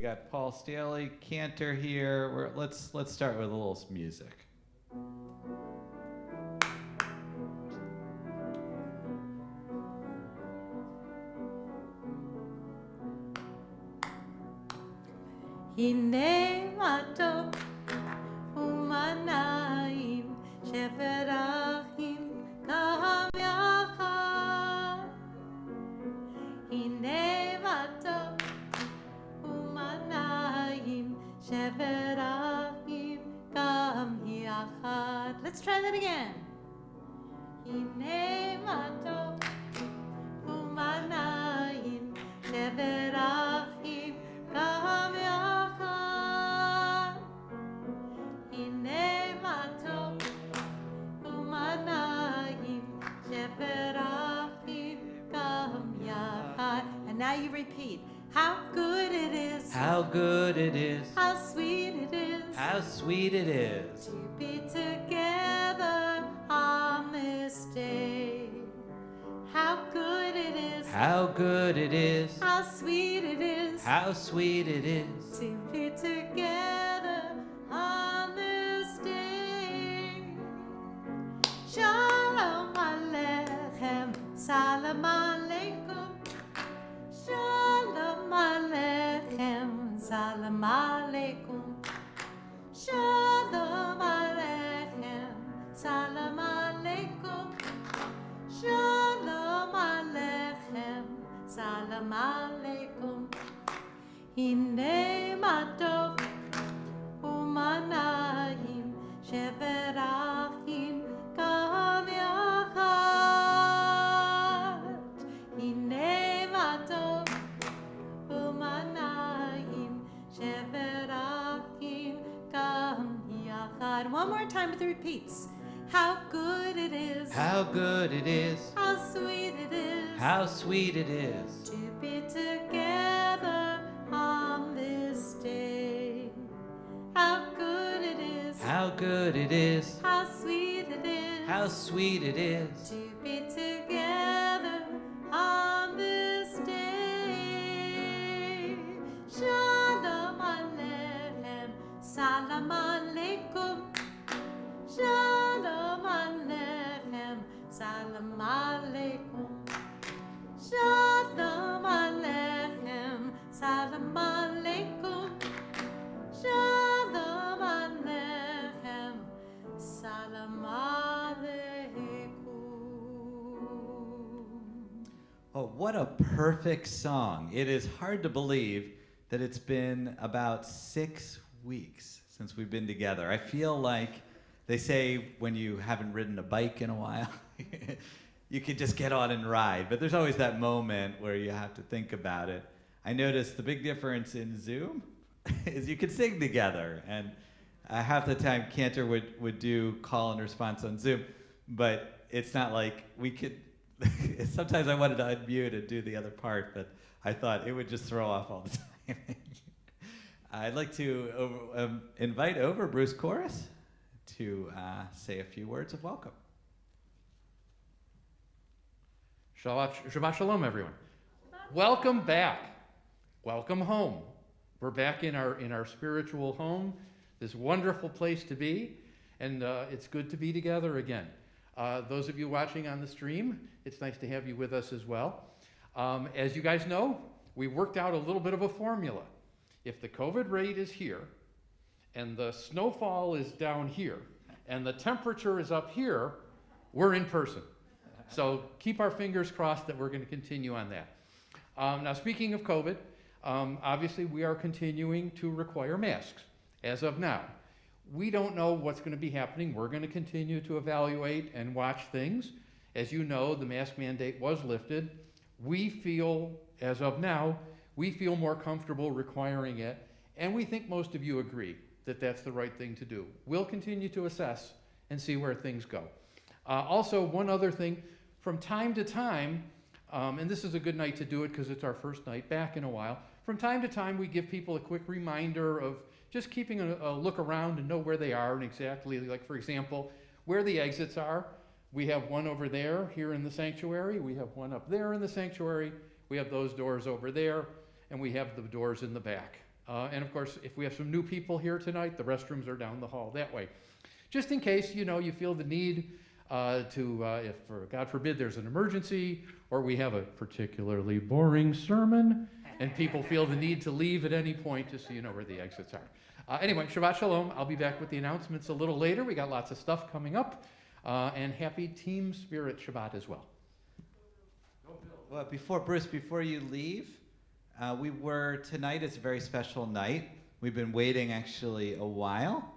got Paul Staley, Cantor here. Let's start with a little music. הנה מה טוב ומה נעים שבר אחים גם יחד. הנה מה טוב ומה נעים שבר אחים גם יחד. Let's try that again. הנה מה טוב ומה נעים שבר אחים גם יחד. הנה מה טוב ומה נעים שבר אחים גם יחד. And now you repeat. How good it is. How good it is. How sweet it is. How sweet it is. To be together on this day. How good it is. How good it is. How sweet it is. How sweet it is. To be together on this day. Shalom Aleichem. Salam Aleikum. Shalom Aleichem. Salam Aleikum. Shalom Aleichem. Salam Aleikum. Shalom Aleichem. Salam Aleikum. הנה מה טוב ומה נעים שבר אחים גם יחד. הנה מה טוב ומה נעים שבר אחים גם יחד. One more time with the repeats. How good it is. How good it is. How sweet it is. How sweet it is. To be together on this day. How good it is. How good it is. How sweet it is. How sweet it is. To be together on this day. Shalom Aleichem. Salam Aleikum. Shalom Aleichem. Salam Aleikum. Shalom Aleichem. Salam Aleikum. Shalom Aleichem. Salam Aleikum. Oh, what a perfect song. It is hard to believe that it's been about 6 weeks since we've been together. I feel like they say when you haven't ridden a bike in a while, you can just get on and ride. But there's always that moment where you have to think about it. I noticed the big difference in Zoom is you could sing together. And half the time Cantor would do call and response on Zoom, but it's not like we could. Sometimes I wanted to unmute and do the other part, but I thought it would just throw off all the time. I'd like to invite over Bruce Chorus to say a few words of welcome. Shabbat Shalom, everyone. Welcome back. Welcome home. We're back in our spiritual home, this wonderful place to be, and it's good to be together again. Those of you watching on the stream, it's nice to have you with us as well. As you guys know, we worked out a little bit of a formula. If the COVID rate is here, and the snowfall is down here, and the temperature is up here, we're in person. So keep our fingers crossed that we're going to continue on that. Now, speaking of COVID, obviously we are continuing to require masks as of now. We don't know what's going to be happening. We're going to continue to evaluate and watch things. As you know, the mask mandate was lifted. We feel, as of now, we feel more comfortable requiring it, and we think most of you agree that that's the right thing to do. We'll continue to assess and see where things go. Also, one other thing, from time to time, and this is a good night to do it because it's our first night back in a while, from time to time we give people a quick reminder of just keeping a look around and know where they are and exactly, like for example, where the exits are. We have one over there here in the sanctuary, we have one up there in the sanctuary, we have those doors over there, and we have the doors in the back. And of course, if we have some new people here tonight, the restrooms are down the hall that way. Just in case, you feel the need if, God forbid, there's an emergency or we have a particularly boring sermon and people feel the need to leave at any point, just so you know where the exits are. Anyway, Shabbat Shalom. I'll be back with the announcements a little later. We got lots of stuff coming up. And happy Team Spirit Shabbat as well. Well, before you leave, tonight is a very special night. We've been waiting actually a while.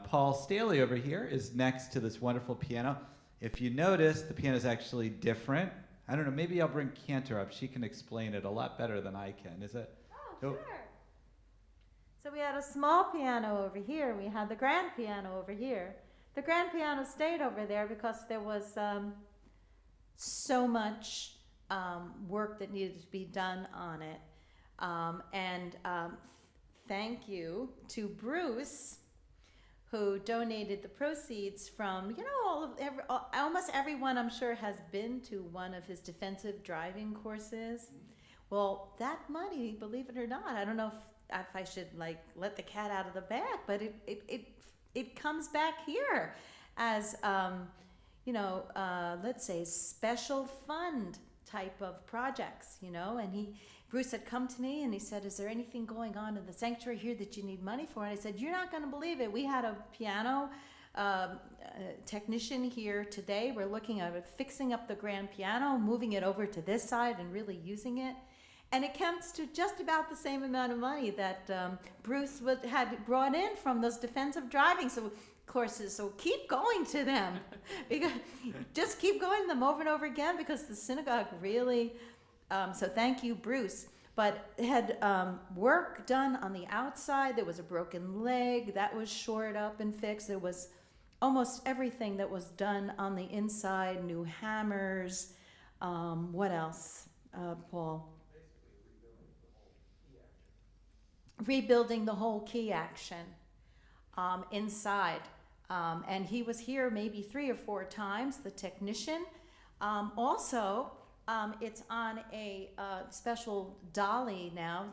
Paul Staley over here is next to this wonderful piano. If you notice, the piano is actually different. I don't know, maybe I'll bring Cantor up. She can explain it a lot better than I can. Is it? Oh, sure. So we had a small piano over here. We had the grand piano over here. The grand piano stayed over there because there was so much work that needed to be done on it. Thank you to Bruce, who donated the proceeds from, almost everyone I'm sure has been to one of his defensive driving courses. Well, that money, believe it or not, I don't know if I should let the cat out of the bag, but it comes back here as, let's say special fund type of projects, and Bruce had come to me and he said, is there anything going on in the sanctuary here that you need money for? And I said, you're not going to believe it. We had a piano technician here today. We're looking at fixing up the grand piano, moving it over to this side and really using it. And it comes to just about the same amount of money that Bruce had brought in from those defensive driving courses. So keep going to them. Just keep going to them over and over again, because the synagogue really... so thank you, Bruce. But had work done on the outside. There was a broken leg that was shored up and fixed. There was almost everything that was done on the inside. New hammers. What else, Paul? Rebuilding the whole key action inside. And he was here maybe 3 or 4 times, the technician. Also... it's on a special dolly now,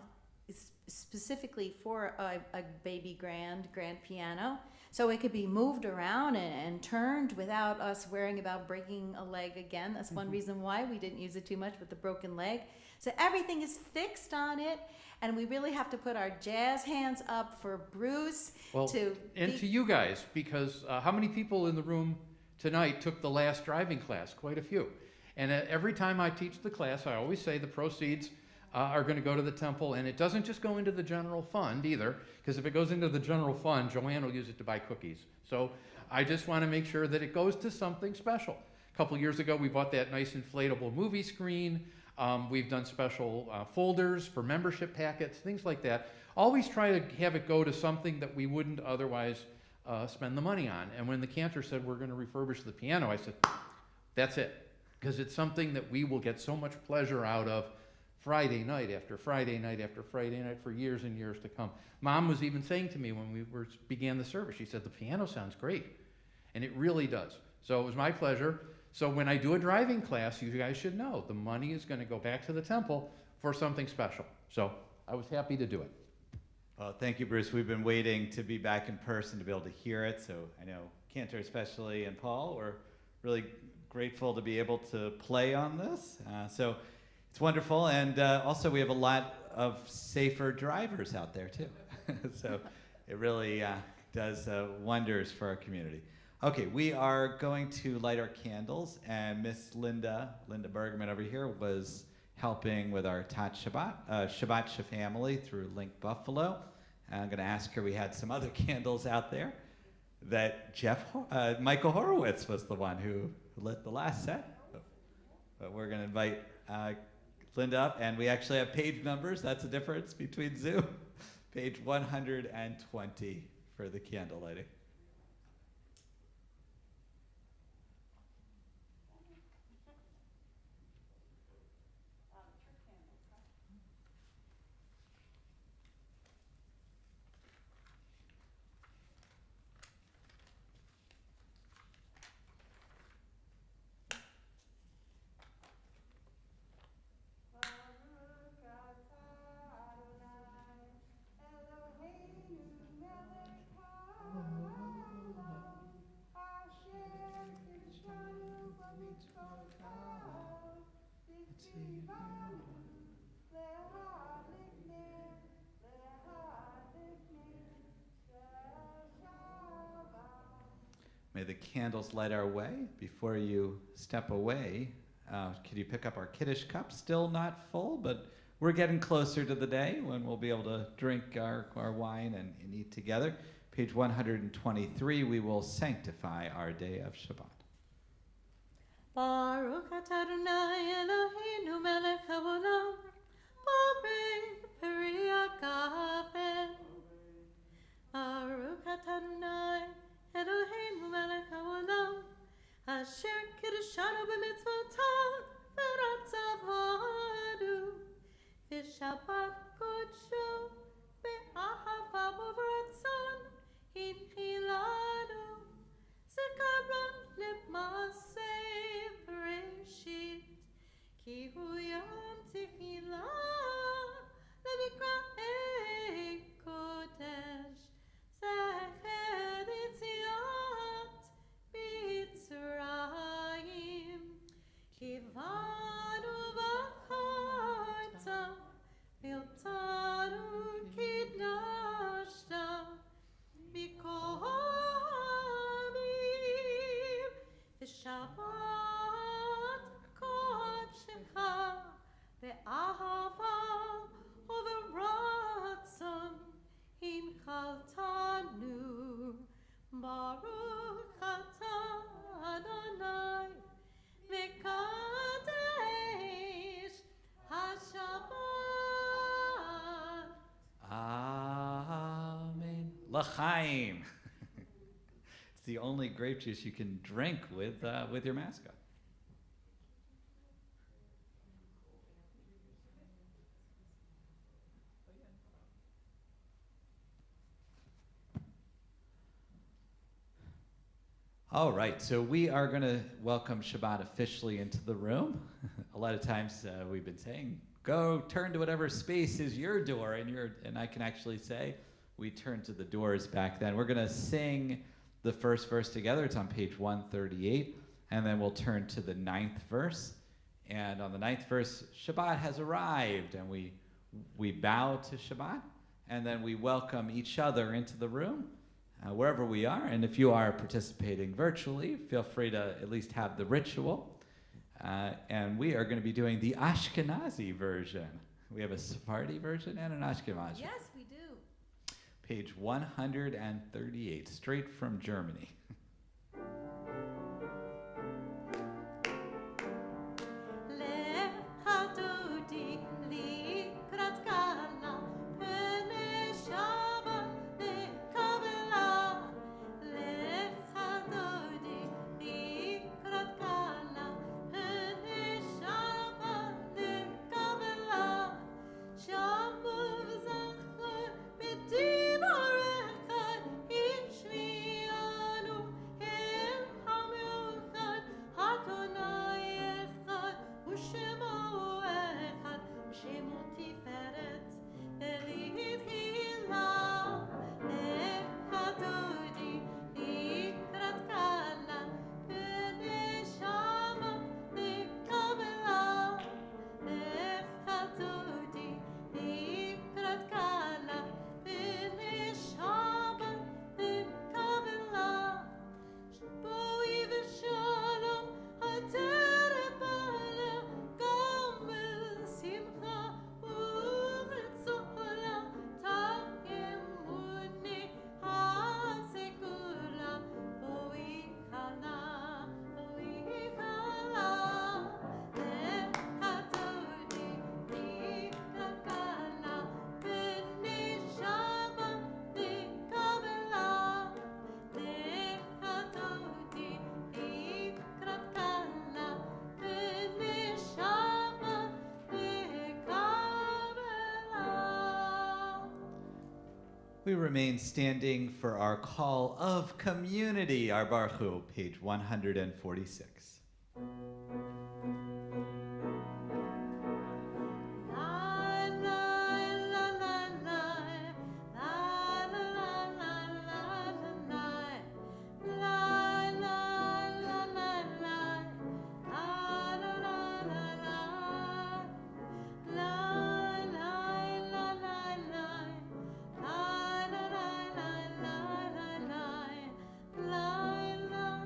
specifically for a baby grand piano. So it could be moved around and turned without us worrying about breaking a leg again. That's one reason why we didn't use it too much with the broken leg. So everything is fixed on it, and we really have to put our jazz hands up for Bruce to you guys, because how many people in the room tonight took the last driving class? Quite a few. And every time I teach the class, I always say the proceeds are going to go to the temple, and it doesn't just go into the general fund either, because if it goes into the general fund, Joanne will use it to buy cookies. So I just want to make sure that it goes to something special. A couple years ago, we bought that nice inflatable movie screen. We've done special folders for membership packets, things like that. Always try to have it go to something that we wouldn't otherwise spend the money on. And when the cantor said we're going to refurbish the piano, I said, that's it. Because it's something that we will get so much pleasure out of Friday night after Friday night after Friday night for years and years to come. Mom was even saying to me when we began the service, she said, the piano sounds great. And it really does. So it was my pleasure. So when I do a driving class, you guys should know the money is going to go back to the temple for something special. So I was happy to do it. Well, thank you, Bruce. We've been waiting to be back in person to be able to hear it. So I know Cantor especially and Paul were really grateful to be able to play on this. So it's wonderful. And also we have a lot of safer drivers out there too. So it really does wonders for our community. Okay, we are going to light our candles, and Miss Linda Bergman over here was helping with our Tat Shabbat family through Link Buffalo. And I'm going to ask her, we had some other candles out there that Michael Horowitz was the one who lit the last set. But we're going to invite Linda up, and we actually have page numbers. That's the difference between Zoom. Page 120 for the candle lighting. May the candles light our way. Before you step away, could you pick up our Kiddush cup? Still not full, but we're getting closer to the day when we'll be able to drink our wine and eat together. Page 123, we will sanctify our day of Shabbat. Baruch atah Adonai Eloheinu melech haolam, borei peri hagafen. Baruch atah Adonai Eloheinu melech haolam, asher kiddushanu b'mitzvotav v'ratzavanu, v'shabbat kodsho be'ahava u'v'ratzon hinchilanu, zikaron lema'aseh bereshit, ki hu yom tefillah levikra'ei kodesh, zecher yetziat Mitzrayim, kivanu v'charta v'yotanu kidnashta b'kohamim v'shabbat kodshecha v'ahava u'v'ratzon hinchaltanu. Baruch atah Adonai v'kadesh haShabbat. Amen. L'chaim. It's the only grape juice you can drink with your mascot. All right, so we are going to welcome Shabbat officially into the room. A lot of times we've been saying, go turn to whatever space is your door, and I can actually say we turned to the doors back then. We're going to sing the first verse together. It's on page 138, and then we'll turn to the 9th verse. And on the 9th verse, Shabbat has arrived, and we bow to Shabbat, and then we welcome each other into the room. Wherever we are, and if you are participating virtually, feel free to at least have the ritual. And we are going to be doing the Ashkenazi version. We have a Sephardi version and an Ashkenazi. Yes, we do. Page 138, straight from Germany. We remain standing for our call of community, our Baruch Hu, page 146. La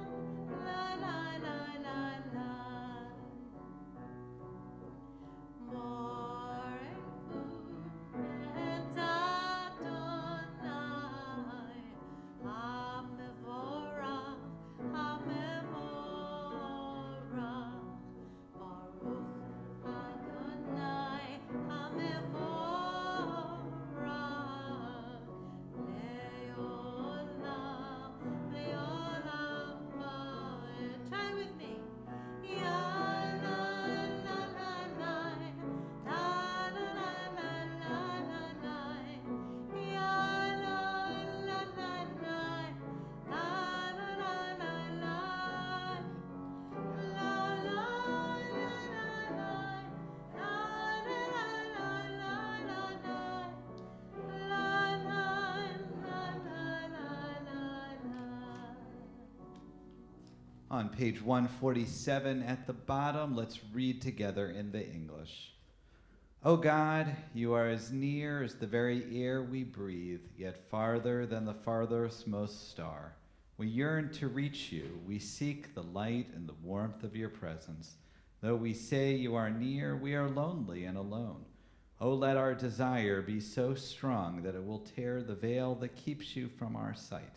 On page 147 at the bottom, let's read together in the English. O God, you are as near as the very air we breathe, yet farther than the farthest-most star. We yearn to reach you. We seek the light and the warmth of your presence. Though we say you are near, we are lonely and alone. Oh, let our desire be so strong that it will tear the veil that keeps you from our sight.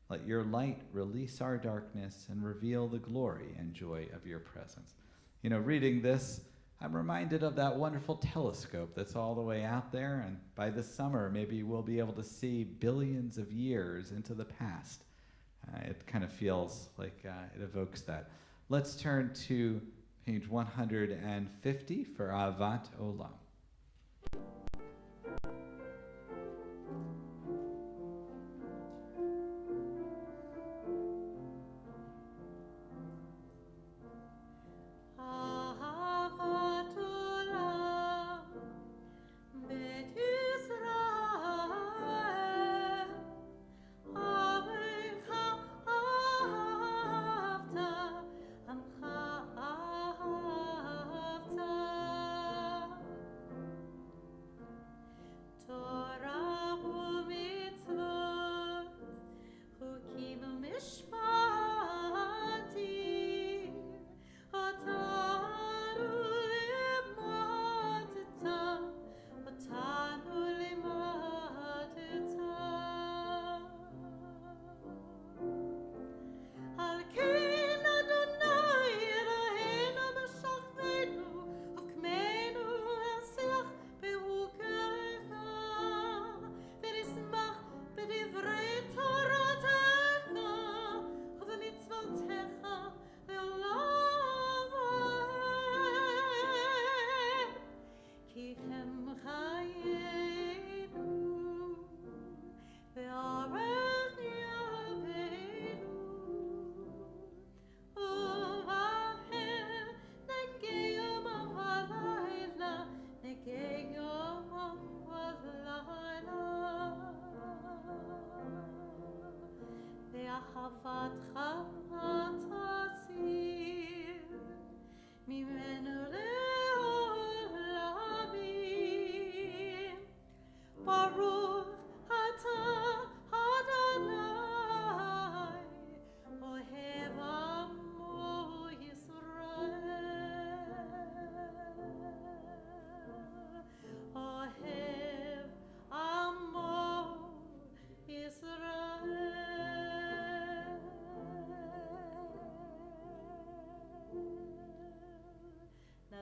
Let your light release our darkness and reveal the glory and joy of your presence. You know, reading this, I'm reminded of that wonderful telescope that's all the way out there, and by this summer, maybe we'll be able to see billions of years into the past. It kind of feels like it evokes that. Let's turn to page 150 for Ahavat Olam.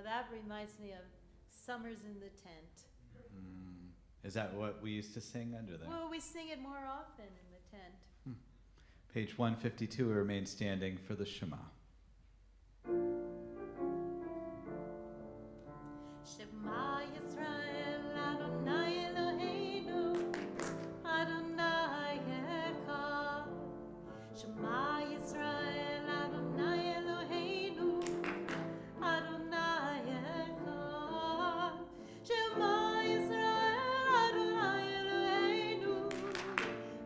That reminds me of Summers in the Tent. Is that what we used to sing under there? Well, we sing it more often in the tent. Page 152, we remain standing for the Shema. Shema Yisrael Adonai Eloheinu Adonai Echad. Shema Yisrael Adonai Eloheinu Adonai Echad. Shema Yisrael Adonai Eloheinu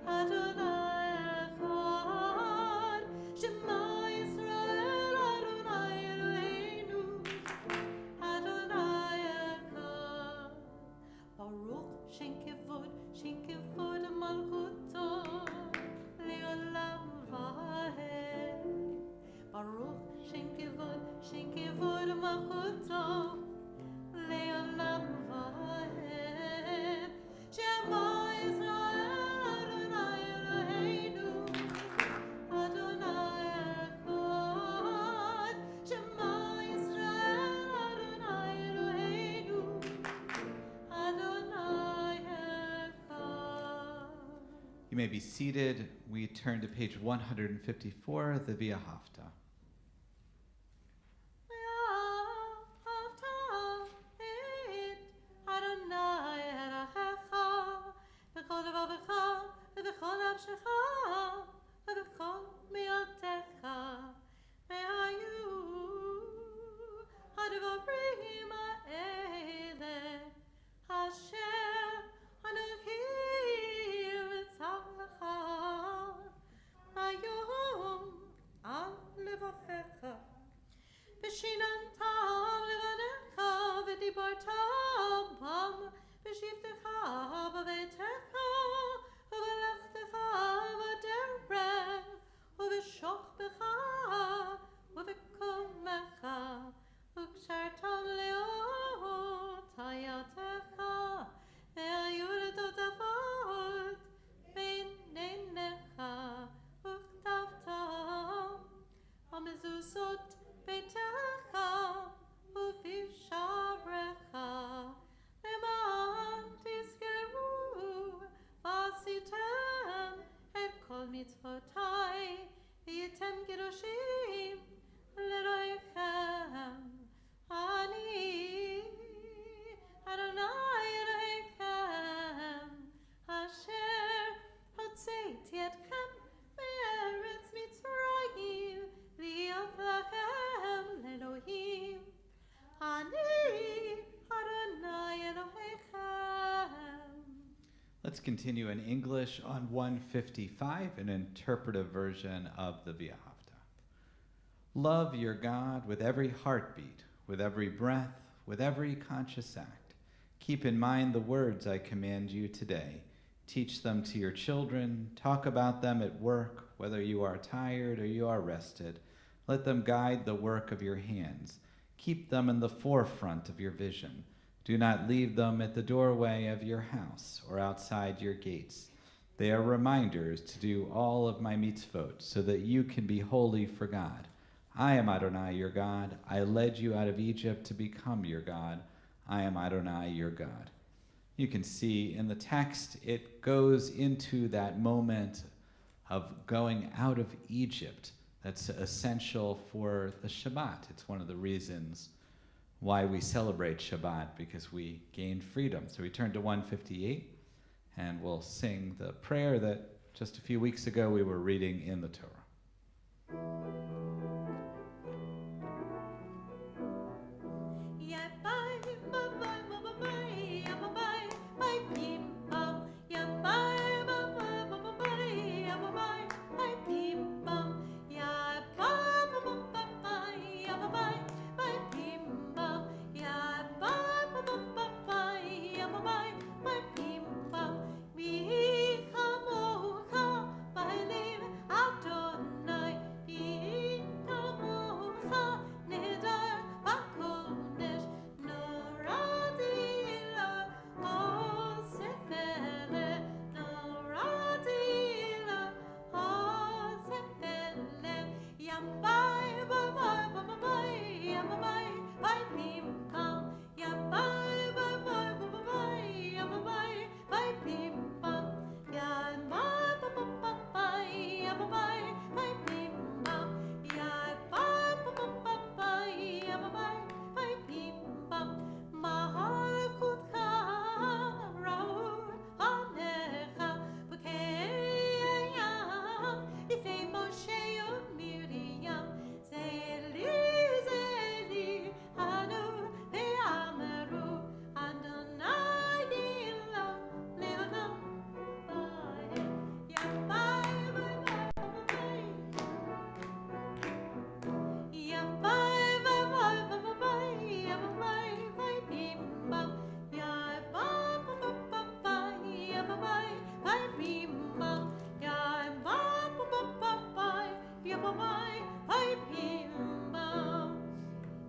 Adonai Echad. Shema Yisrael Adonai Eloheinu Adonai Echad. Baruch Shen Kevod Malchuto Le'olam Vahed. Baruch Shen Kevod Malchuto Le'olam Vahed. Shema Yisrael Adonai Eloheinu Adonai Echad. Shema Yisrael Adonai Eloheinu Adonai Echad. You may be seated. We turn to page 154, the Via Hafta. Ayom al Let's continue in English on 155, an interpretive version of the Via Havta. Love your God with every heartbeat, with every breath, with every conscious act. Keep in mind the words I command you today. Teach them to your children. Talk about them at work, whether you are tired or you are rested. Let them guide the work of your hands. Keep them in the forefront of your vision. Do not leave them at the doorway of your house or outside your gates. They are reminders to do all of my mitzvot so that you can be holy for God. I am Adonai, your God. I led you out of Egypt to become your God. I am Adonai, your God. You can see in the text, it goes into that moment of going out of Egypt that's essential for the Shabbat. It's one of the reasons why we celebrate Shabbat, because we gained freedom. So we turn to 158, and we'll sing the prayer that just a few weeks ago we were reading in the Torah.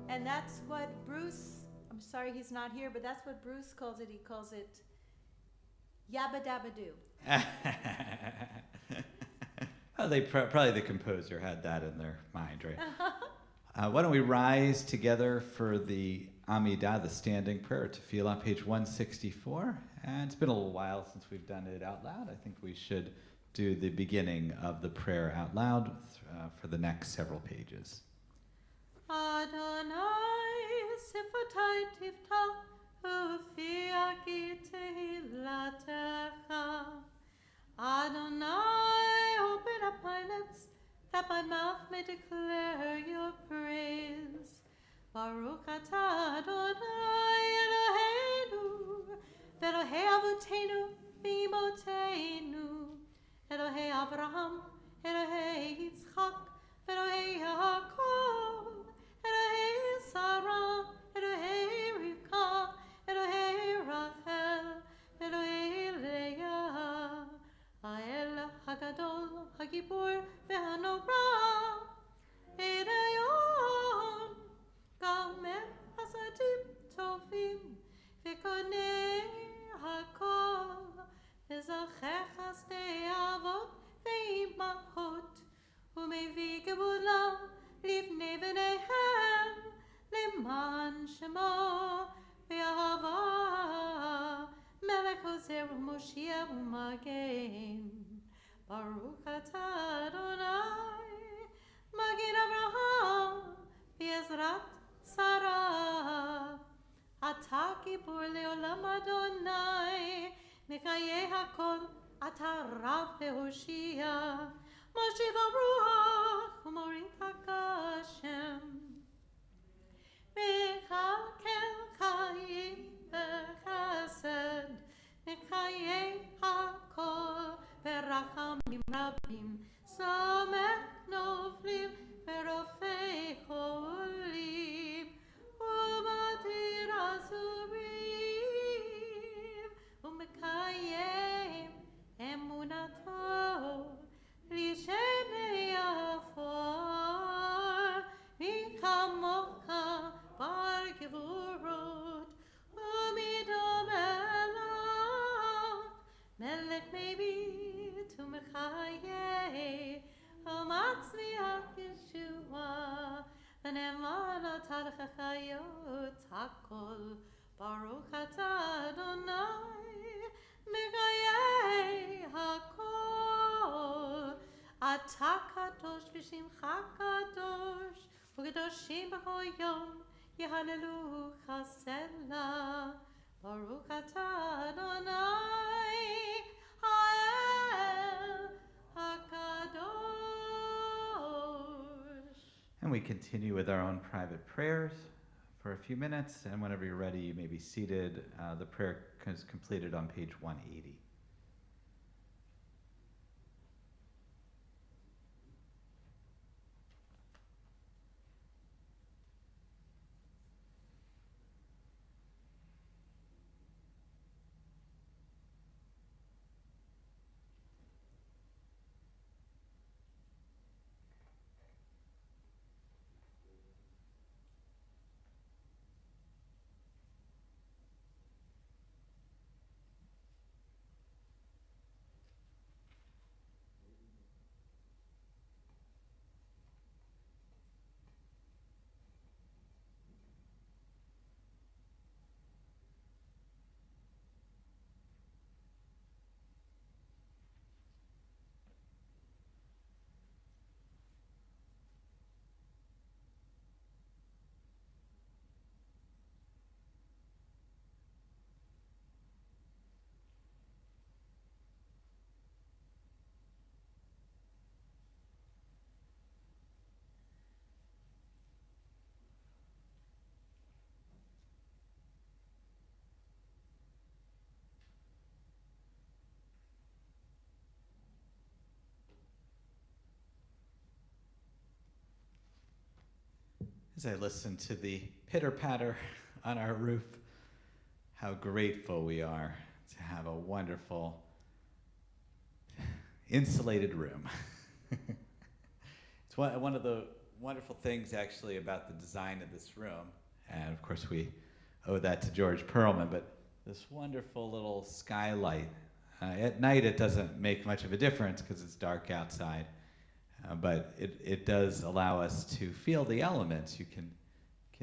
And that's what Bruce, I'm sorry he's not here, but that's what Bruce calls it. He calls it Yabba Dabba Doo. Well, probably the composer had that in their mind, right? Why don't we rise together for the Amidah, the standing prayer, Tefillah, page 164. And it's been a little while since we've done it out loud. I think we should do the beginning of the prayer out loud for the next several pages. Adonai sifatai tiftach ufiaki tehilatecha. Adonai, open up my lips, that my mouth may declare your praise. Baruch atah Adonai Eloheinu, Elohei Avotenu v'imotenu, Elohei Avraham, Elohei Yitzchak, Elohei Yaakov, Elohei Sarah, Elohei Rivka, Elohei Rachel, Elohei Leah, Ha'el Hagadol, Hagibur, Ve'hanora, Edayon, Gamer Hasadim Tovim, Ve'konei Hakol, Ve'zachecha Sdei Avot, Ve'imachot, U'mevii gebulam, Livnei v'neihem, Leman Shemo, Ve'ahava, Melech Ozer U'Moshiach U'Magen. Baruch atah Adonai, Magen Avraham, V'ezrat Sarah. Atah Gibor Le'olam Adonai, Mekayeh HaKol, Atah Rav Le'Hoshia, Moshe V'Ruach, U'Morit HaKashem. Mechakel Chayim B'Chesed, מחיי הכל ברחמים רבים, סומך נופלים ורופא חולים, ומתיר אסורים, ומקיים אמונתו לשני עפר, מי כמוך בר גבורות ומדומה מלך מביט ומחיה ומצמיח ישועה ונאמן אתה לחיות הכל ברוך אתה אדוני מחיי הכל אתה קדוש ושמך קדוש וקדושים בכל יום יהללוך סלה ברוך אתה אדוני האל הקדוש. And we continue with our own private prayers for a few minutes, and whenever you're ready, you may be seated. The prayer is completed on page 180. As I listen to the pitter-patter on our roof, how grateful we are to have a wonderful insulated room. It's one of the wonderful things actually about the design of this room, and of course we owe that to George Perlman, but this wonderful little skylight. At night it doesn't make much of a difference because it's dark outside. But it does allow us to feel the elements. You can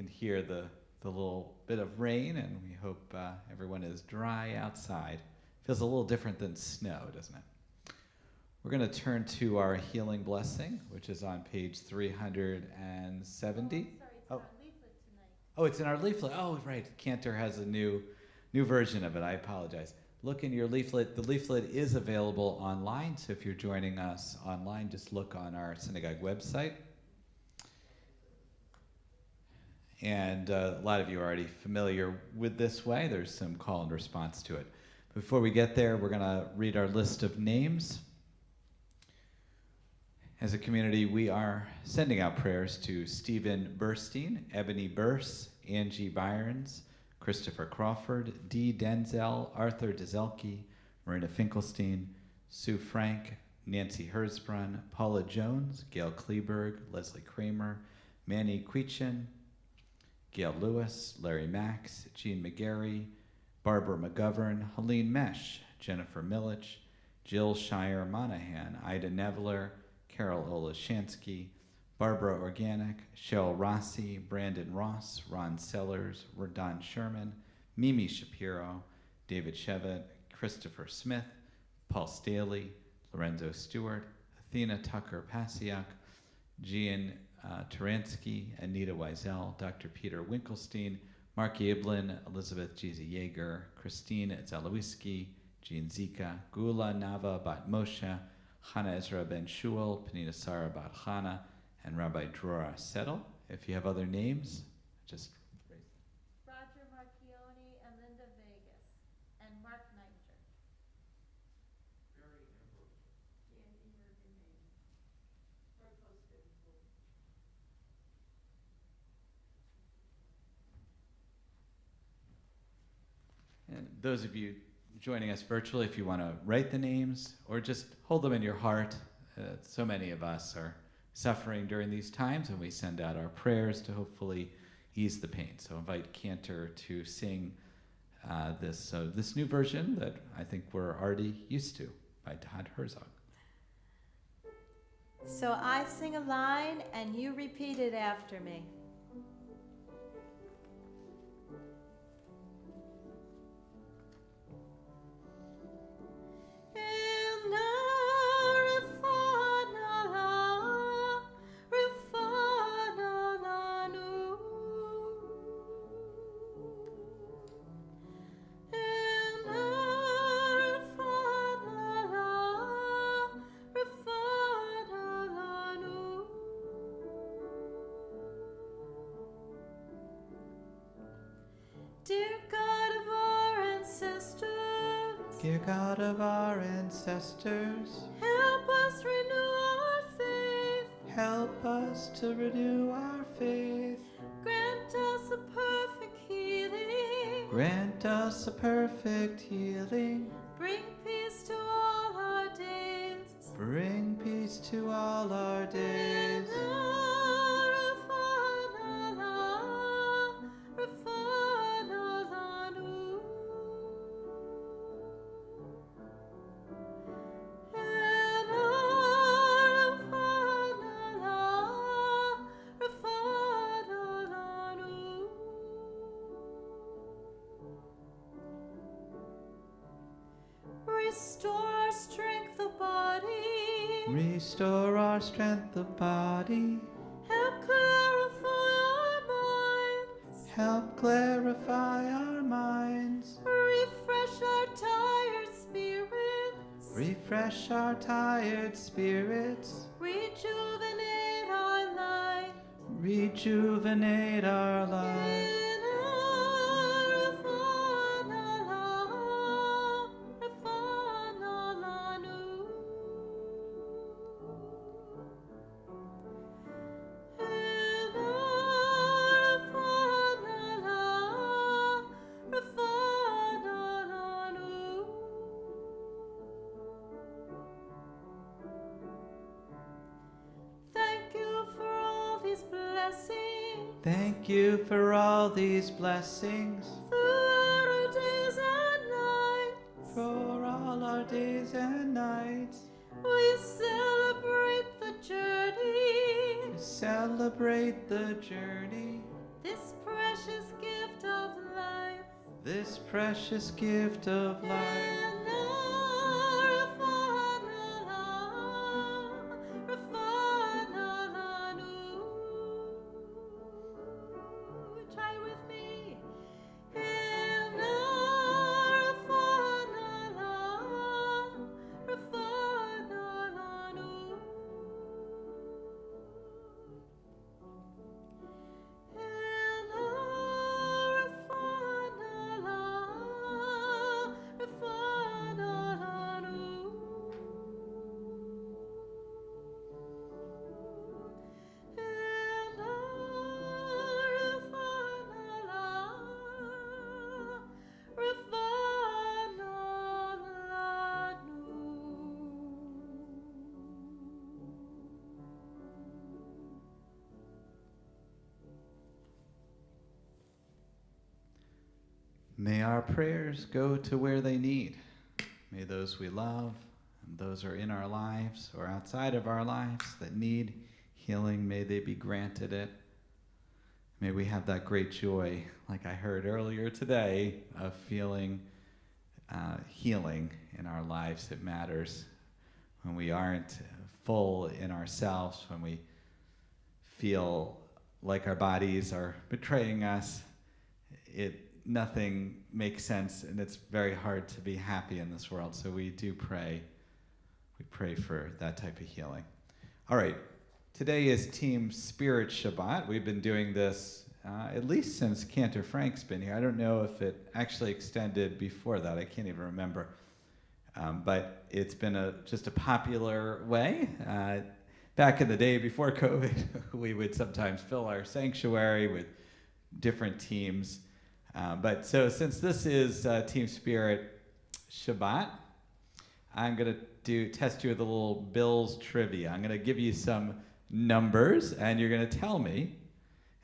hear the little bit of rain, and we hope everyone is dry outside. Feels a little different than snow, doesn't it? We're going to turn to our healing blessing, which is on page 370. Sorry, it's in our leaflet tonight. Oh, it's in our leaflet. Oh, right. Cantor has a new version of it. I apologize. Look in your leaflet. The leaflet is available online, so if you're joining us online, just look on our synagogue website. And a lot of you are already familiar with this way. There's some call and response to it. Before we get there, we're going to read our list of names. As a community, we are sending out prayers to Stephen Burstein, Ebony Burse, Angie Byrons, Christopher Crawford, Dee Denzel, Arthur Dezelke, Marina Finkelstein, Sue Frank, Nancy Herzbrunn, Paula Jones, Gail Kleberg, Leslie Kramer, Manny Quichin, Gail Lewis, Larry Max, Jean McGarry, Barbara McGovern, Helene Mesh, Jennifer Milich, Jill Shire Monahan, Ida Nevler, Carol Olashansky, Barbara Organic, Cheryl Rossi, Brandon Ross, Ron Sellers, Don Sherman, Mimi Shapiro, David Shevet, Christopher Smith, Paul Staley, Lorenzo Stewart, Athena Tucker Pasiak, Gian Taransky, Anita Wiesel, Dr. Peter Winkelstein, Mark Yablin, Elizabeth Giza Yeager, Christine Zalowiski, Jean Zika, Gula Nava Bat Moshe, Chana Ezra Ben Shul, Panina Sara Bat Chana, and Rabbi Drora Settle. If you have other names, just raise them. Roger Marchioni and Linda Vegas and Mark Niger. those of you joining us virtually, if you want to write the names or just hold them in your heart, so many of us are suffering during these times, and we send out our prayers to hopefully ease the pain. So invite Cantor to sing this new version that I think we're already used to by Todd Herzog. So I sing a line and you repeat it after me. Dear God of our ancestors, Dear God of our ancestors, help us renew our faith. help us to renew our faith. Grant us a perfect healing. Grant us a perfect healing. Bring peace to all our days. Bring peace to all our days. Restore our strength of body. Restore our strength of body. Help clarify our minds. Help clarify our minds. Refresh our tired spirits. Refresh our tired spirits. Rejuvenate our light. Rejuvenate our lives. Thank you for all these blessings. Throughout our days and nights. For all our days and nights. We celebrate the journey. We celebrate the journey. This precious gift of life. This precious gift of life. Try with me. May our prayers go to where they need. May those we love and those who are in our lives or outside of our lives that need healing, may they be granted it. May we have that great joy, like I heard earlier today, of feeling healing in our lives. It matters when we aren't full in ourselves, when we feel like our bodies are betraying us. Nothing makes sense, and it's very hard to be happy in this world. So we do pray. We pray for that type of healing. All right, today is Team Spirit Shabbat. We've been doing this at least since Cantor Frank's been here. I don't know if it actually extended before that. I can't even remember. But it's been just a popular way. Back in the day before COVID, we would sometimes fill our sanctuary with different teams. But so since this is Team Spirit Shabbat, I'm going to test you with a little Bills trivia. I'm going to give you some numbers, and you're going to tell me.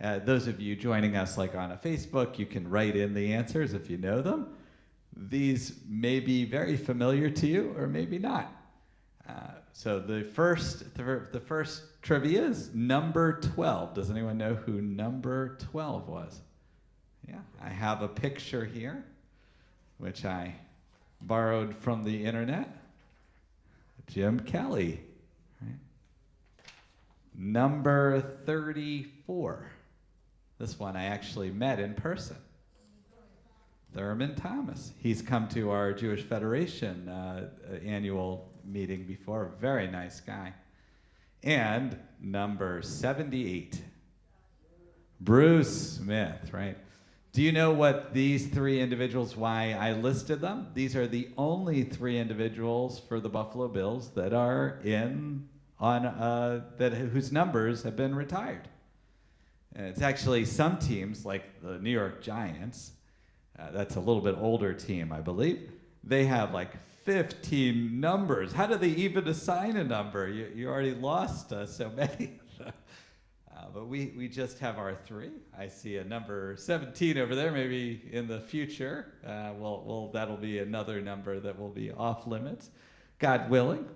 Those of you joining us like on a Facebook, you can write in the answers if you know them. These may be very familiar to you, or maybe not. So the first trivia is number 12. Does anyone know who number 12 was? Yeah, I have a picture here, which I borrowed from the internet. Jim Kelly. Right? Number 34. This one I actually met in person. Thurman Thomas. He's come to our Jewish Federation annual meeting before. Very nice guy. And number 78. Bruce Smith, right? Do you know what these three individuals, why I listed them? These are the only three individuals for the Buffalo Bills that are whose numbers have been retired. And it's actually some teams, like the New York Giants, that's a little bit older team, I believe. They have like 15 numbers. How do they even assign a number? You already lost so many. But we just have our three. I see a number 17 over there. Maybe in the future, that'll be another number that will be off limits, God willing.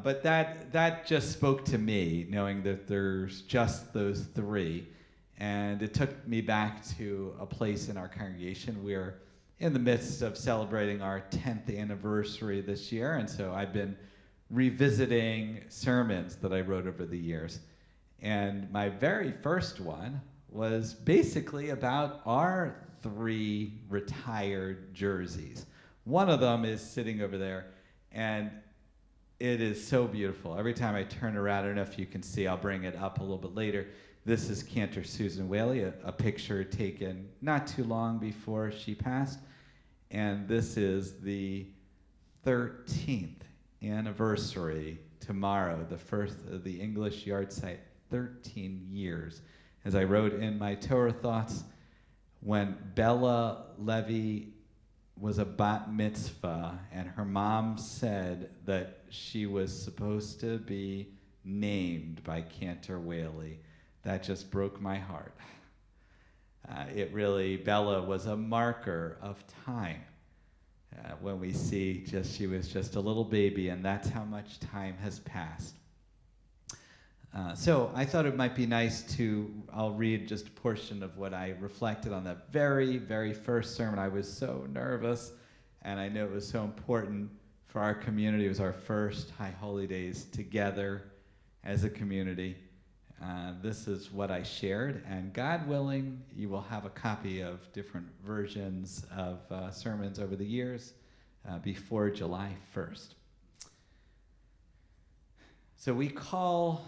But that just spoke to me, knowing that there's just those three. And it took me back to a place in our congregation. We're in the midst of celebrating our 10th anniversary this year. And so I've been revisiting sermons that I wrote over the years. And my very first one was basically about our three retired jerseys. One of them is sitting over there, and it is so beautiful. Every time I turn around, I don't know if you can see, I'll bring it up a little bit later. This is Cantor Susan Whaley, a picture taken not too long before she passed. And this is the 13th anniversary tomorrow, the first of the English yard site. 13 years. As I wrote in my Torah thoughts, when Bella Levy was a bat mitzvah and her mom said that she was supposed to be named by Cantor Whaley, that just broke my heart. Bella was a marker of time. When we see she was just a little baby, and that's how much time has passed. So I thought it might be nice I'll read just a portion of what I reflected on that very, very first sermon. I was so nervous, and I know it was so important for our community. It was our first High Holy Days together as a community. This is what I shared, and God willing, you will have a copy of different versions of sermons over the years before July 1st. So we call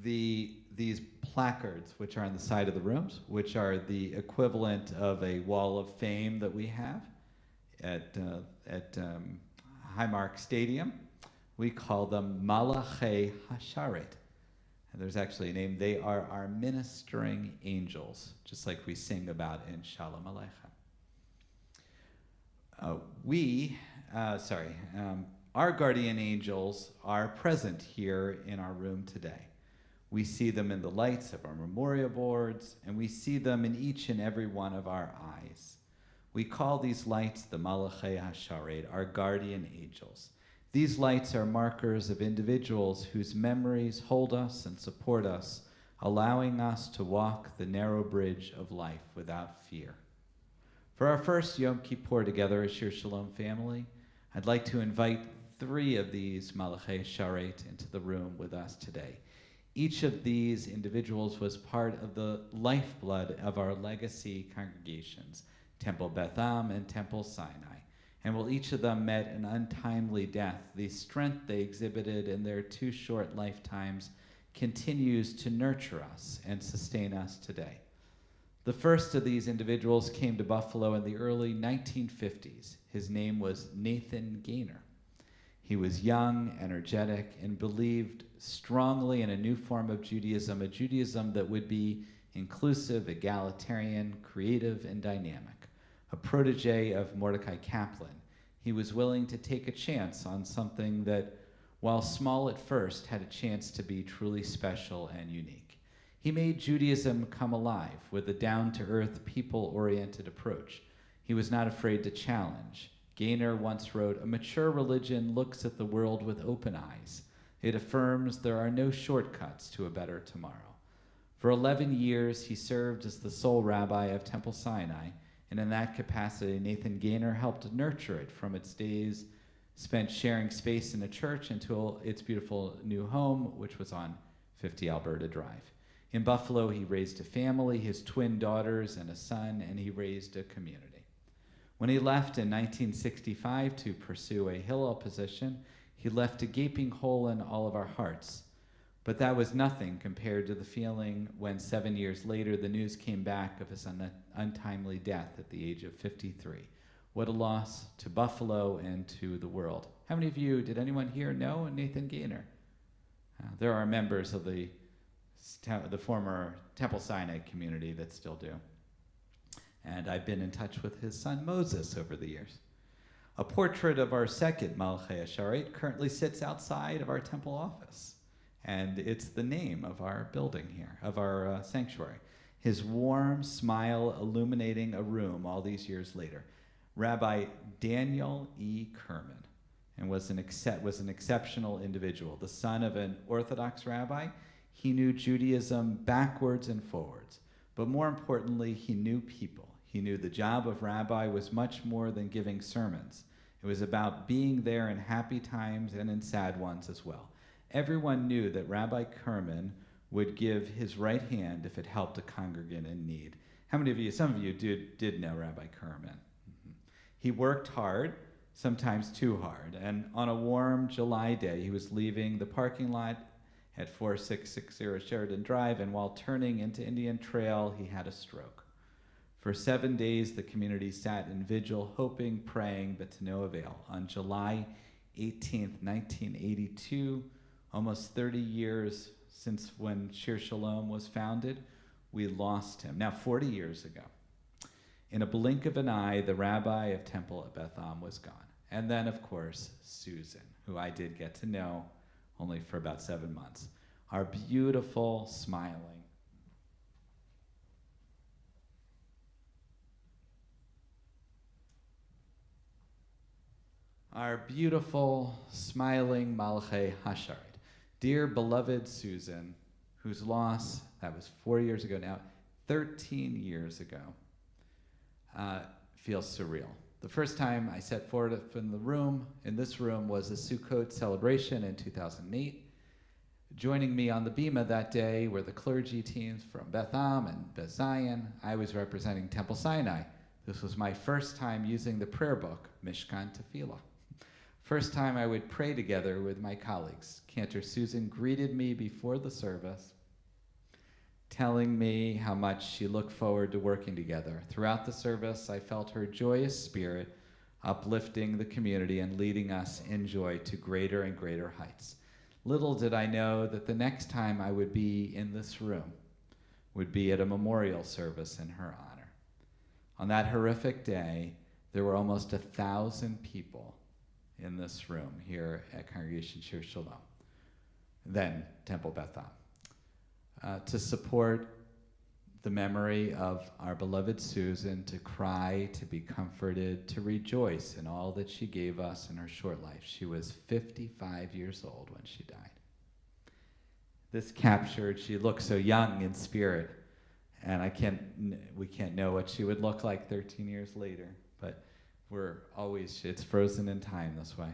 these placards, which are on the side of the rooms, which are the equivalent of a wall of fame that we have at Highmark Stadium. We call them Malachei Hasharet. And there's actually a name. They are our ministering angels, just like we sing about in Shalom Aleichem. Our guardian angels are present here in our room today. We see them in the lights of our memorial boards, and we see them in each and every one of our eyes. We call these lights the Malachei HaSharet, our guardian angels. These lights are markers of individuals whose memories hold us and support us, allowing us to walk the narrow bridge of life without fear. For our first Yom Kippur together as Shir Shalom family, I'd like to invite three of these Malachei HaSharet into the room with us today. Each of these individuals was part of the lifeblood of our legacy congregations, Temple Beth Am and Temple Sinai. And while each of them met an untimely death, the strength they exhibited in their too short lifetimes continues to nurture us and sustain us today. The first of these individuals came to Buffalo in the early 1950s. His name was Nathan Gaynor. He was young, energetic, and believed strongly in a new form of Judaism, a Judaism that would be inclusive, egalitarian, creative, and dynamic. A protege of Mordecai Kaplan, he was willing to take a chance on something that, while small at first, had a chance to be truly special and unique. He made Judaism come alive with a down-to-earth, people-oriented approach. He was not afraid to challenge. Gaynor once wrote, "A mature religion looks at the world with open eyes. It affirms there are no shortcuts to a better tomorrow." For 11 years, he served as the sole rabbi of Temple Sinai, and in that capacity, Nathan Gaynor helped nurture it from its days spent sharing space in a church until its beautiful new home, which was on 50 Alberta Drive. In Buffalo, he raised a family, his twin daughters and a son, and he raised a community. When he left in 1965 to pursue a Hillel position, he left a gaping hole in all of our hearts. But that was nothing compared to the feeling when 7 years later the news came back of his untimely death at the age of 53. What a loss to Buffalo and to the world. How many of you, did anyone here know Nathan Gaynor? There are members of the former Temple Sinai community that still do. And I've been in touch with his son Moses over the years. A portrait of our second Malchei Hasharet currently sits outside of our temple office. And it's the name of our building here, of our sanctuary. His warm smile illuminating a room all these years later. Rabbi Daniel E. Kerman, and was an exceptional individual. The son of an Orthodox rabbi, he knew Judaism backwards and forwards. But more importantly, he knew people. He knew the job of rabbi was much more than giving sermons. It was about being there in happy times and in sad ones as well. Everyone knew that Rabbi Kerman would give his right hand if it helped a congregant in need. How many of you, some of you did know Rabbi Kerman. He worked hard, sometimes too hard, and on a warm July day, he was leaving the parking lot at 4660 Sheridan Drive, and while turning into Indian Trail, he had a stroke. For 7 days, the community sat in vigil, hoping, praying, but to no avail. On July 18th, 1982, almost 30 years since when Shir Shalom was founded, we lost him. Now, 40 years ago. In a blink of an eye, the rabbi of Temple at Beth Am was gone. And then, of course, Susan, who I did get to know only for about 7 months. Our beautiful, smiling, Malchei Hasharet. Dear beloved Susan, whose loss, that was 4 years ago now, 13 years ago, feels surreal. The first time I set foot in this room, was a Sukkot celebration in 2008. Joining me on the bima that day were the clergy teams from Beth Am and Beth Zion. I was representing Temple Sinai. This was my first time using the prayer book, Mishkan Tefillah. First time I would pray together with my colleagues. Cantor Susan greeted me before the service, telling me how much she looked forward to working together. Throughout the service, I felt her joyous spirit uplifting the community and leading us in joy to greater and greater heights. Little did I know that the next time I would be in this room would be at a memorial service in her honor. On that horrific day, there were almost 1,000 people in this room here at Congregation Shir Shalom, then Temple Beth Am, to support the memory of our beloved Susan, to cry, to be comforted, to rejoice in all that she gave us in her short life. She was 55 years old when she died. This captured, she looked so young in spirit, and we can't know what she would look like 13 years later, but it's frozen in time this way.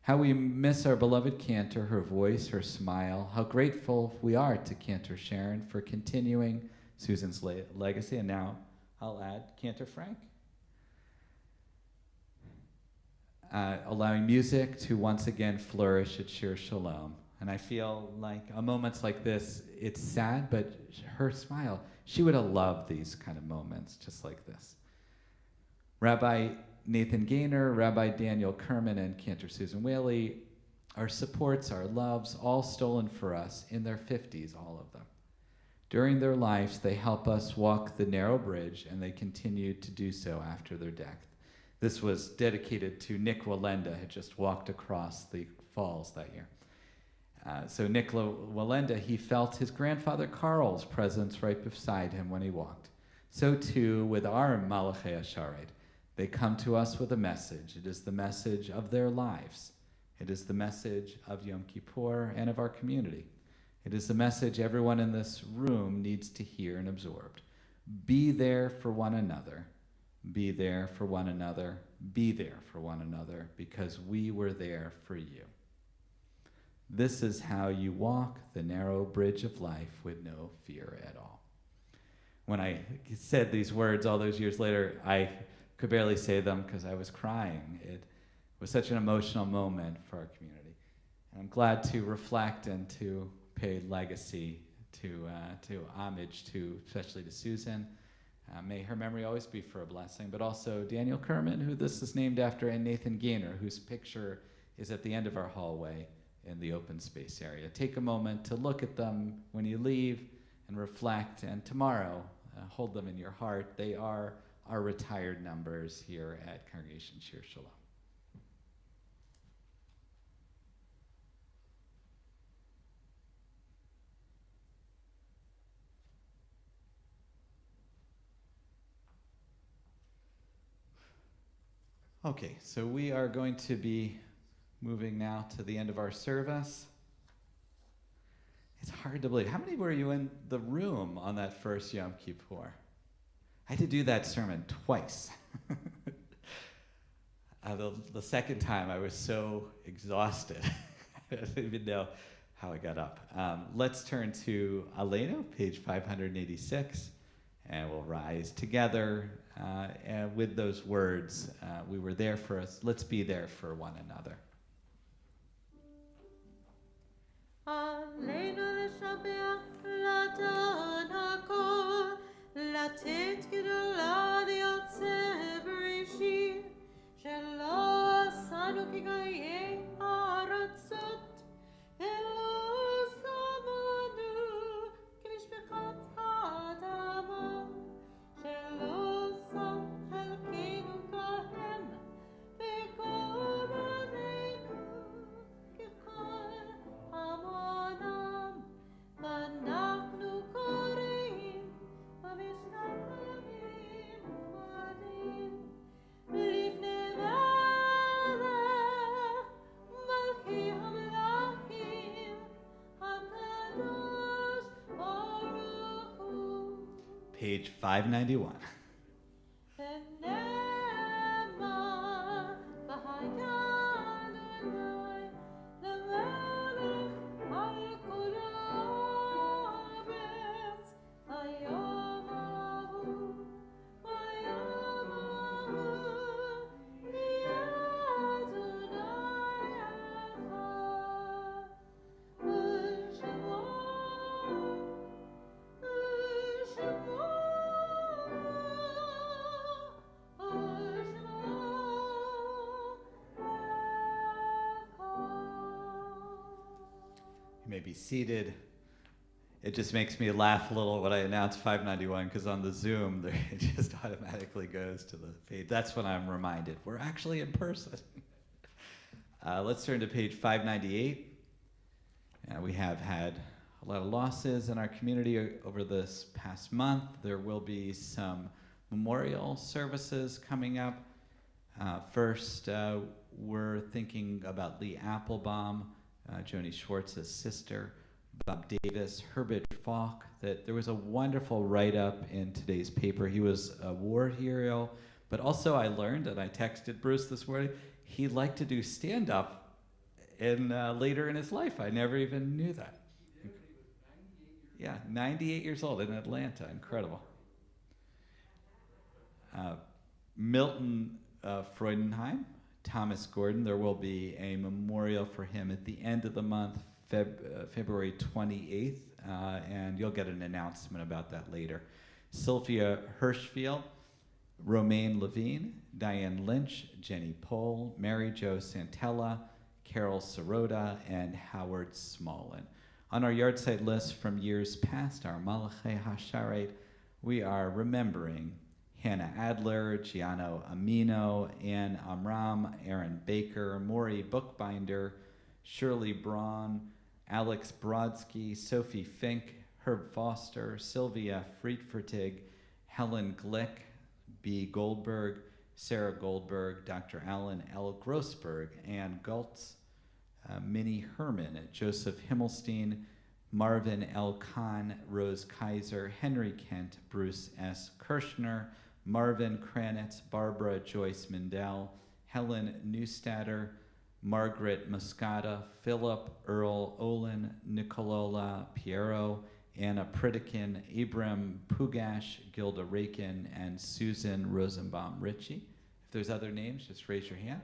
How we miss our beloved Cantor, her voice, her smile. How grateful we are to Cantor Sharon for continuing Susan's legacy. And now I'll add Cantor Frank. Allowing music to once again flourish at Shir Shalom. And I feel like on moments like this, it's sad, but her smile, she would have loved these kind of moments just like this. Rabbi Nathan Gaynor, Rabbi Daniel Kerman, and Cantor Susan Whaley, our supports, our loves, all stolen for us in their 50s, all of them. During their lives, they help us walk the narrow bridge, and they continue to do so after their death. This was dedicated to Nick Walenda, who just walked across the falls that year. So Nick Walenda, he felt his grandfather Carl's presence right beside him when he walked. So too with our Malachei Hasharet. They come to us with a message. It is the message of their lives. It is the message of Yom Kippur and of our community. It is the message everyone in this room needs to hear and absorb. Be there for one another. Be there for one another. Be there for one another, because we were there for you. This is how you walk the narrow bridge of life with no fear at all. When I said these words all those years later, I could barely say them because I was crying. It was such an emotional moment for our community. And I'm glad to reflect and to pay legacy, to homage to, especially to Susan. May her memory always be for a blessing, but also Daniel Kerman, who this is named after, and Nathan Gaynor, whose picture is at the end of our hallway in the open space area. Take a moment to look at them when you leave and reflect, and tomorrow, hold them in your heart. They are our retired numbers here at Congregation Shir Shalom. Okay, so we are going to be moving now to the end of our service. It's hard to believe. How many were you in the room on that first Yom Kippur? I had to do that sermon twice. The second time I was so exhausted. I didn't even know how I got up. Let's turn to Aleinu, page 586, and we'll rise together and with those words, we were there for us. Let's be there for one another. עלינו לשבח לדון הכל, לתת גדולה ליוצא בראשית, שלא עשנו כגויי הארצות, אלא שמנו כמשפחת האדמה, שלא שם חלקנו כהם, וכל בנינו ככל המונם, ואנחנו קוראים ומשתחווים ומודים לפני מלך מלכי המלכים הקדוש ברוך הוא. Page 591. You may be seated. It just makes me laugh a little when I announce 591, because on the Zoom, it just automatically goes to the page. That's when I'm reminded we're actually in person. Let's turn to page 598. We have had a lot of losses in our community over this past month. There will be some memorial services coming up. First, we're thinking about Lee Applebaum, Joni Schwartz's sister, Bob Davis, Herbert Falk. That there was a wonderful write-up in today's paper. He was a war hero, but also I learned, and I texted Bruce this morning, he liked to do stand-up later in his life. I never even knew that. Yeah, 98 years old in Atlanta. Incredible. Milton Freudenheim, Thomas Gordon. There will be a memorial for him at the end of the month, February 28th, and you'll get an announcement about that later. Sylvia Hirschfield, Romaine Levine, Diane Lynch, Jenny Pohl, Mary Jo Santella, Carol Sirota, and Howard Smallin. On our yard site list from years past, our Malachei HaSharet, we are remembering Hannah Adler, Giano Amino, Ann Amram, Aaron Baker, Maury Bookbinder, Shirley Braun, Alex Brodsky, Sophie Fink, Herb Foster, Sylvia Friedfertig, Helen Glick, B. Goldberg, Sarah Goldberg, Dr. Alan L. Grossberg, Ann Gultz, Minnie Herman, Joseph Himmelstein, Marvin L. Kahn, Rose Kaiser, Henry Kent, Bruce S. Kirshner, Marvin Kranitz, Barbara Joyce Mindell, Helen Neustatter, Margaret Moscata, Philip Earl Olin, Nicolola Piero, Anna Pritikin, Abram Pugash, Gilda Rakin, and Susan Rosenbaum Ritchie. If there's other names, just raise your hand.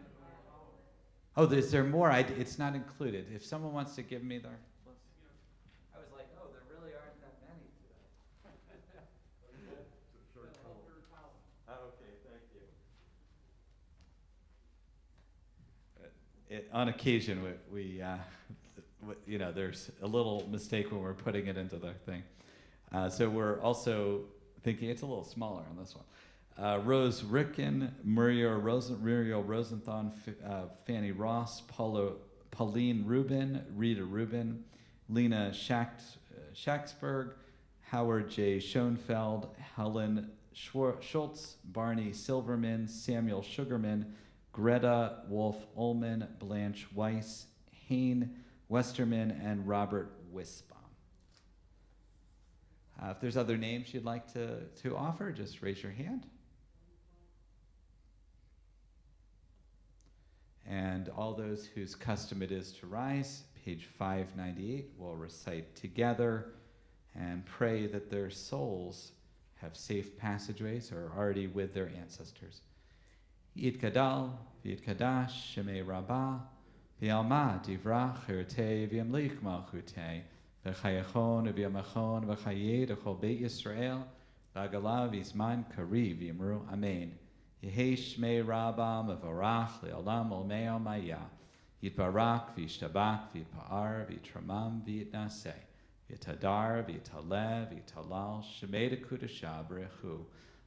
Oh, is there more? It's not included. If someone wants to give me their list. I was like, oh, there really aren't that many today. Okay, thank you. On occasion, we there's a little mistake when we're putting it into the thing. So we're also thinking it's a little smaller on this one. Rose Ricken, Muriel Rosenthal, Fanny Ross, Pauline Rubin, Rita Rubin, Lena Shacksberg, Howard J. Schoenfeld, Helen Schultz, Barney Silverman, Samuel Sugarman, Greta Wolf-Ullman, Blanche Weiss, Hain Westerman, and Robert Wisbaum. If there's other names you'd like to offer, just raise your hand. And all those whose custom it is to rise, page 598, will recite together and pray that their souls have safe passageways or are already with their ancestors. Yitkadal, Yitkadash, Shemei Rabbah, V'yalma divrach hirtei v'yamlich malchutei, v'chayachon v'yamachon v'chayei d'chol Beit Yisrael, v'agala v'izman kari v'yimru amen. Yehei shmei Rabbah mevarach le'olam olmeo maya, yitbarak v'yishtabak v'yipa'ar v'yitramam v'yitnaseh, v'yitadar v'yitaleh v'yitalal, shemei d'kudashah b'rechu,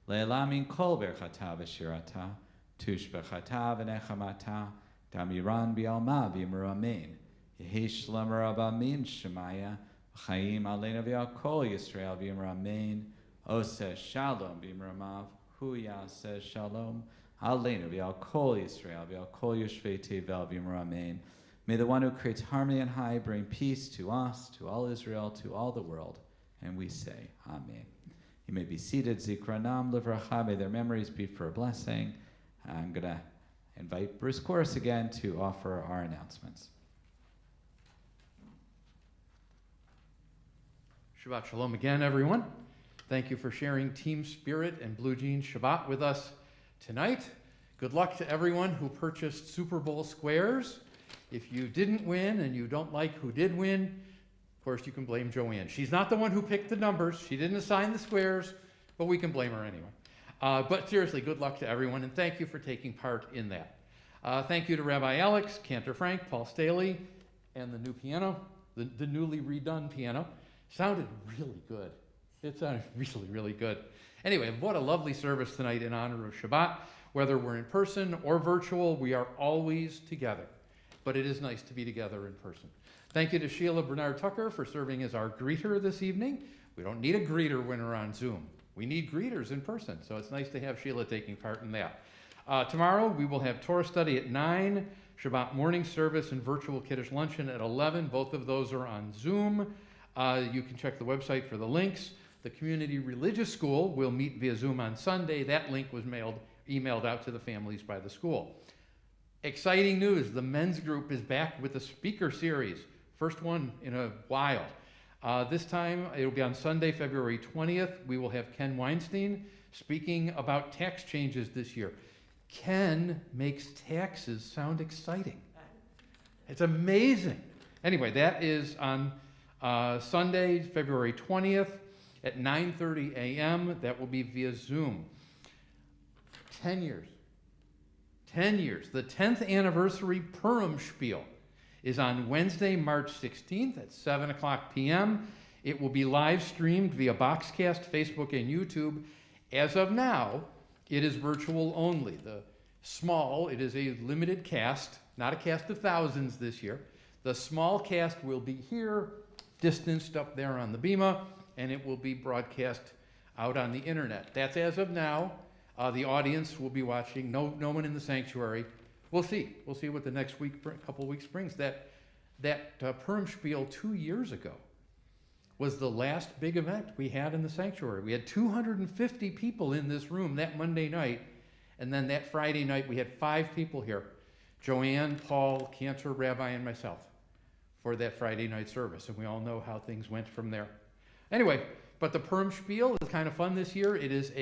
le'elamin kol berchata v'shirata, tush berchata v'nechamata, Damiran bi'alma v'yimru amen. Yehi shlom rabba min shemaya, v'chaim aleinu v'yakol Yisrael v'yimru amen. Oseh shalom v'yimru mav, hu yaseh shalom aleinu v'yakol Yisrael v'yakol yoshvei tevel v'yimru amen. May the one who creates harmony on high bring peace to us, to all Israel, to all the world. And we say, amen. You may be seated. Zikranam livracha. May their memories be for a blessing. I'm going to invite Bruce Corus again to offer our announcements. Shabbat Shalom again, everyone. Thank you for sharing Team Spirit and Blue Jeans Shabbat with us tonight. Good luck to everyone who purchased Super Bowl squares. If you didn't win and you don't like who did win, of course you can blame Joanne. She's not the one who picked the numbers. She didn't assign the squares, but we can blame her anyway. But seriously, good luck to everyone, and thank you for taking part in that. Thank you to Rabbi Alex, Cantor Frank, Paul Staley, and the new piano, the newly redone piano. Sounded really good. It sounded really, really good. Anyway, what a lovely service tonight in honor of Shabbat. Whether we're in person or virtual, we are always together. But it is nice to be together in person. Thank you to Sheila Bernard Tucker for serving as our greeter this evening. We don't need a greeter when we're on Zoom. We need greeters in person, so it's nice to have Sheila taking part in that. Tomorrow, we will have Torah study at 9, Shabbat morning service and virtual Kiddush luncheon at 11. Both of those are on Zoom. You can check the website for the links. The Community Religious School will meet via Zoom on Sunday. That link was emailed out to the families by the school. Exciting news, the men's group is back with the speaker series. First one in a while. This time, it will be on Sunday, February 20th. We will have Ken Weinstein speaking about tax changes this year. Ken makes taxes sound exciting. It's amazing. Anyway, that is on Sunday, February 20th at 9:30 a.m. That will be via Zoom. 10 years. 10 years. The 10th anniversary Purim Spiel is on Wednesday, March 16th at 7 o'clock p.m. It will be live streamed via Boxcast, Facebook, and YouTube. As of now, it is virtual only. It is a limited cast, not a cast of thousands this year. The small cast will be here, distanced up there on the bima, and it will be broadcast out on the internet. That's as of now. The audience will be watching. No one in the sanctuary. We'll see. We'll see what the next couple weeks brings. That Purim Spiel 2 years ago was the last big event we had in the sanctuary. We had 250 people in this room that Monday night, and then that Friday night we had 5 people here. Joanne, Paul, Cantor, Rabbi, and myself for that Friday night service, and we all know how things went from there. Anyway, but the Purim Spiel is kind of fun this year. It is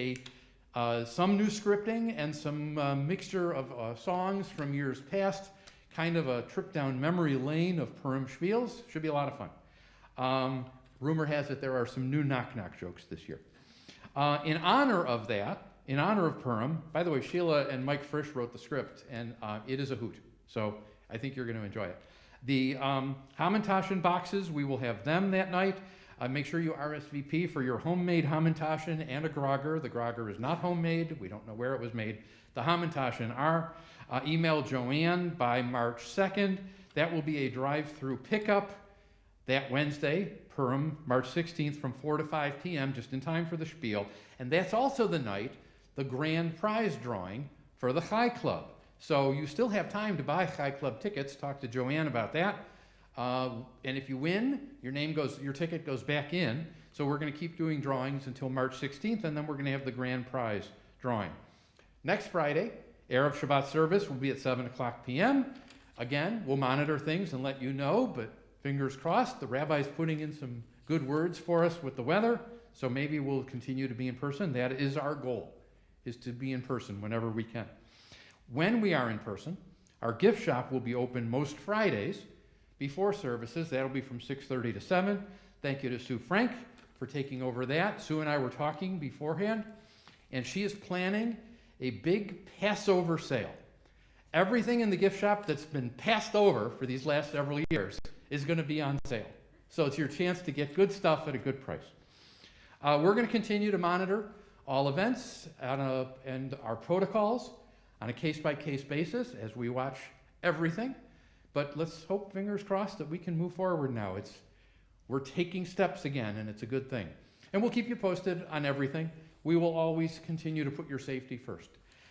some new scripting and some mixture of songs from years past, kind of a trip down memory lane of Purim Spiels. Should be a lot of fun. Rumor has it there are some new knock-knock jokes this year. In honor of Purim, by the way, Sheila and Mike Frisch wrote the script, and it is a hoot. So I think you're going to enjoy it. The Hamantaschen boxes, we will have them that night. Make sure you RSVP for your homemade Hamantaschen and a Grogger. The Grogger is not homemade. We don't know where it was made. The Hamantaschen are. Email Joanne by March 2nd. That will be a drive-through pickup that Wednesday, Purim, March 16th from 4 to 5 p.m., just in time for the spiel. And that's also the night, the grand prize drawing for the Chai Club. So you still have time to buy Chai Club tickets. Talk to Joanne about that. And if you win, your ticket goes back in. So we're going to keep doing drawings until March 16th, and then we're going to have the grand prize drawing. Next Friday, Erev Shabbat service will be at 7 o'clock p.m. Again, we'll monitor things and let you know, but fingers crossed, the rabbi's putting in some good words for us with the weather, so maybe we'll continue to be in person. That is our goal, is to be in person whenever we can. When we are in person, our gift shop will be open most Fridays before services. That'll be from 6:30 to 7. Thank you to Sue Frank for taking over that. Sue and I were talking beforehand, and she is planning a big Passover sale. Everything in the gift shop that's been passed over for these last several years is going to be on sale. So it's your chance to get good stuff at a good price. We're going to continue to monitor all events and our protocols on a case-by-case basis as we watch everything. But let's hope, fingers crossed, that we can move forward now. We're taking steps again, and it's a good thing. And we'll keep you posted on everything. We will always continue to put your safety first.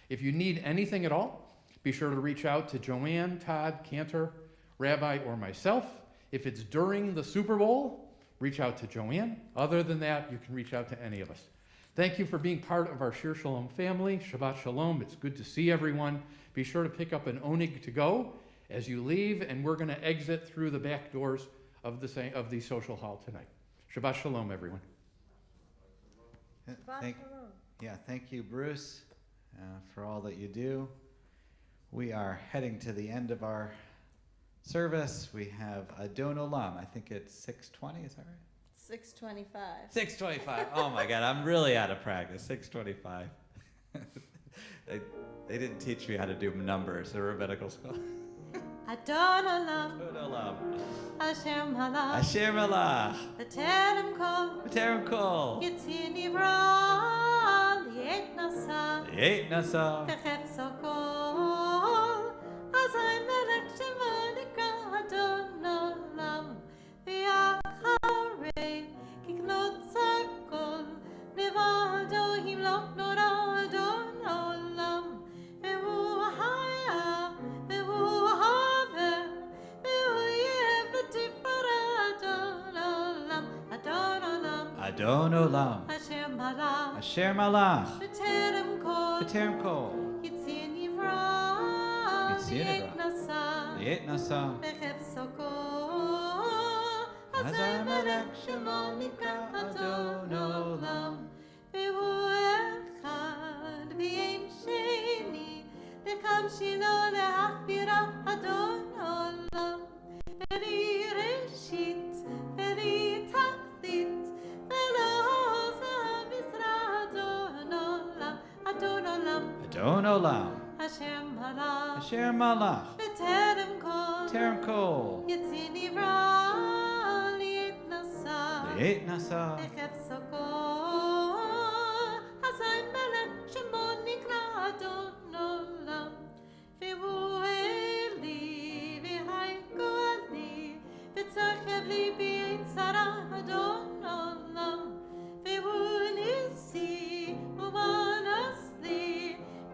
If you need anything at all, be sure to reach out to Joanne, Todd, Cantor, Rabbi, or myself. If it's during the Super Bowl, reach out to Joanne. Other than that, you can reach out to any of us. Thank you for being part of our Shir Shalom family. Shabbat Shalom. It's good to see everyone. Be sure to pick up an onig to go as you leave, and we're going to exit through the back doors of the social hall tonight. Shabbat Shalom, everyone. Thank you, Bruce, for all that you do. We are heading to the end of our service. We have Adon Olam. I think it's 6:20, is that right? 6:25. 6:25. Oh my God, I'm really out of practice. 6:25. They didn't teach me how to do numbers at rabbinical school. Adon Olam, Adon Olam. Asher Malach, Asher Malach. B'terem Kol, B'terem Kol. Yitzir Nivra, Li'et Nasa, Li'et Nasa. V'chefso Kol, Azay Melech Shemo Nikra Adon Olam, V'yacharei Kiknot Sarkol, Nevado Himlok Nora Adon Olam, Ve'hu Haya, Ve'hu Haver, Ve'hu Yev V'tifara Adon Olam, Adon Olam. Asher Malach, Asher Malach. B'terem Kol, B'terem Kol. Yitzir Nivra, Yitzir Li'et Nivra. Nasa, Li'et Nasa. V'chefso Kol, Azay Melech Shemo Nikra Adon Olam, Ve'hu Echad V'yem Sheni, V'kam Shilo Le'achbira Adon Olam, V'ri Reshit, V'ri Tachlit, Ve'lo Z'Misra Adon Olam, Adon Olam, Adon Olam. Hashem Malach, Asher Malach. B'terem Kol, B'terem kol. Yitzin Ivra Liet Nasa Li'et nasa. Echef Soko Hazai Melech Shemo Nikra Adon Olam Ve'hu Eli V'hai Goali V'tzachev Libi Tzara Adon Olam Ve'hu Nisi U'manasli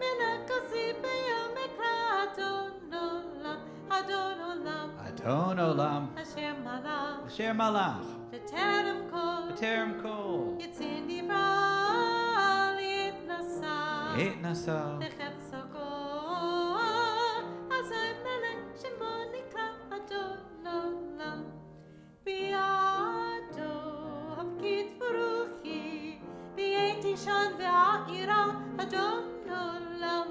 Menakasi B'yom Ekra Adon Olam Adon Olam Adon olam. Asher Malach Asher malach. B'terem kol B'terem kol. Yitzin Ivra Liet Nasa Li'et nasa. V'chef Soko Hazai Melech Shemo Nikra Adon Olam Bi'ado Havkit Baruchi Bi'eti Shan Ve'a'ira Adon Olam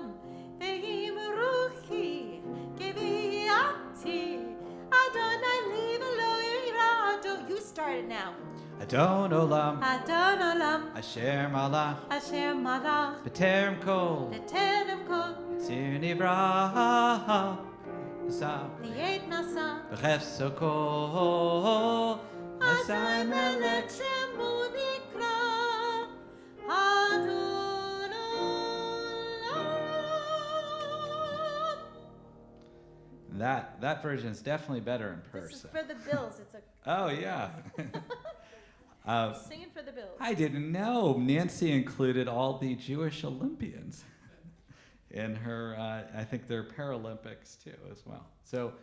Ve'im Ruchi Kevi'ati Adonai Liv Elohim Ado. You started now. Adon olam. Adon Olam Asher malach. Asher Malach B'terem kol. B'terem kol Yitzin ivra. Nasa. Liet Nasa B'chef soko. Hazai Melech Shemo Nikra Adon Olam. That version is definitely better in This is person. for the Bills. It's a Oh yeah. singing for the Bills. I didn't know Nancy included all the Jewish Olympians in her. I think they're Paralympics too as well. So,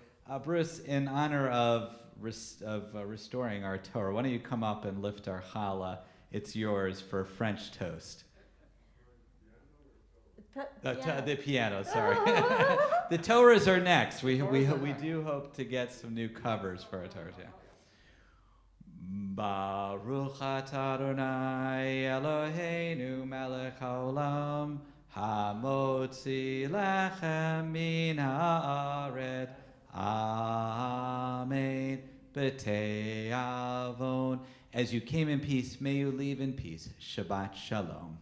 Bruce, in honor of restoring our Torah, why don't you come up and lift our challah? It's yours for French toast. The piano, sorry. The Torahs are next. We do hope to get some new covers for our Torahs. Yeah. Baruch atah Adonai Eloheinu melech haolam hamotzi lechem min haaretz. Amen. B'te'avon. As you came in peace, may you leave in peace. Shabbat shalom.